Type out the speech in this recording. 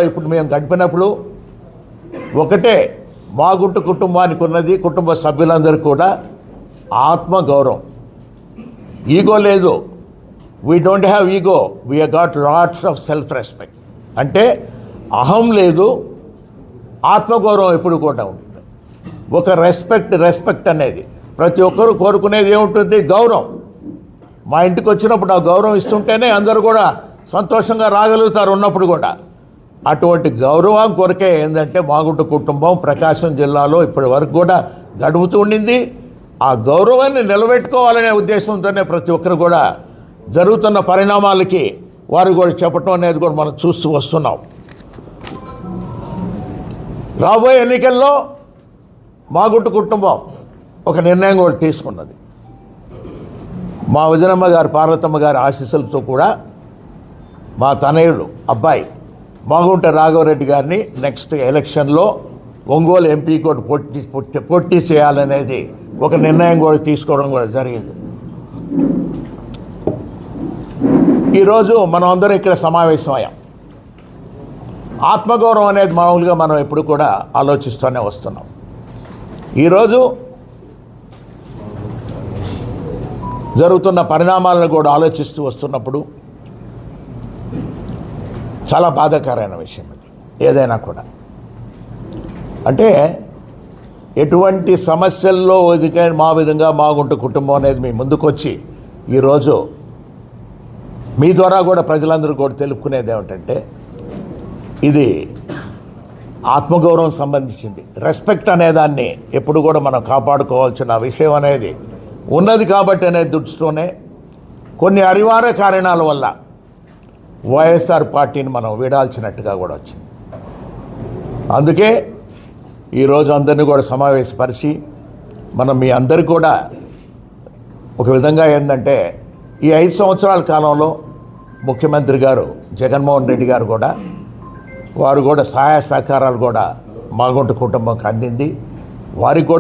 ఇప్పుడు మేము గడిపినప్పుడు ఒకటే మాగుంట కుటుంబానికి ఉన్నది, కుటుంబ సభ్యులందరూ కూడా ఆత్మగౌరవం. ఈగో లేదు. We don't have ego, we got lots of self respect. అంటే అహం లేదు, ఆత్మగౌరవం ఎప్పుడు కూడా ఉంటుంది. ఒక రెస్పెక్ట్ అనేది ప్రతి ఒక్కరూ కోరుకునేది ఏముంటుంది? గౌరవం. మా ఇంటికి వచ్చినప్పుడు ఆ గౌరవం ఇస్తుంటేనే అందరూ కూడా సంతోషంగా రాగలుగుతారు ఉన్నప్పుడు కూడా. అటువంటి గౌరవం కొరకే ఏంటంటే మాగుంట కుటుంబం ప్రకాశం జిల్లాలో ఇప్పటి వరకు కూడా గడుపుతూ ఉండింది. ఆ గౌరవాన్ని నిలబెట్టుకోవాలనే ఉద్దేశంతోనే ప్రతి ఒక్కరు కూడా జరుగుతున్న పరిణామాలకి వారు కూడా చెప్పటం అనేది కూడా మనం చూస్తూ వస్తున్నాం. రాబోయే ఎన్నికల్లో మాగుంట కుటుంబం ఒక నిర్ణయం కూడా తీసుకున్నది. మా వదినమ్మ గారు పార్వతమ్మ గారి ఆశీస్సులతో కూడా మా తనయుడు అబ్బాయి మాగుంట రాఘవరెడ్డి గారిని నెక్స్ట్ ఎలక్షన్లో ఒంగోలు ఎంపీ కూడా పోటీ చేయాలనేది ఒక నిర్ణయం కూడా తీసుకోవడం కూడా జరిగింది. ఈరోజు మనం అందరం ఇక్కడ సమావేశమయ్యాం. ఆత్మగౌరవం అనేది మామూలుగా మనం ఎప్పుడు కూడా ఆలోచిస్తూనే వస్తున్నాం. ఈరోజు జరుగుతున్న పరిణామాలను కూడా ఆలోచిస్తూ వస్తున్నప్పుడు చాలా బాధాకరమైన విషయం ఇది. ఏదైనా కూడా అంటే ఎటువంటి సమస్యల్లో మా విధంగా మాగుంట కుటుంబం అనేది మీ ముందుకొచ్చి ఈరోజు మీ ద్వారా కూడా ప్రజలందరూ కూడా తెలుపుకునేది ఏమిటంటే ఇది ఆత్మగౌరవం సంబంధించింది. రెస్పెక్ట్ అనేదాన్ని ఎప్పుడు కూడా మనం కాపాడుకోవాల్సిన విషయం అనేది ఉన్నది. కాబట్టి అనే దృష్టితోనే కొన్ని అనివార్య కారణాల వల్ల వైఎస్ఆర్ పార్టీని మనం వీడాల్సినట్టుగా కూడా వచ్చింది. అందుకే ఈరోజు అందరినీ కూడా సమావేశపరిచి మనం మీ అందరికీ కూడా ఒక విధంగా ఏంటంటే ఈ 5 సంవత్సరాల కాలంలో ముఖ్యమంత్రి గారు జగన్మోహన్ రెడ్డి గారు కూడా వారు కూడా సహాయ సహకారాలు కూడా మాగుంట కుటుంబంకి అందింది. వారికి కూడా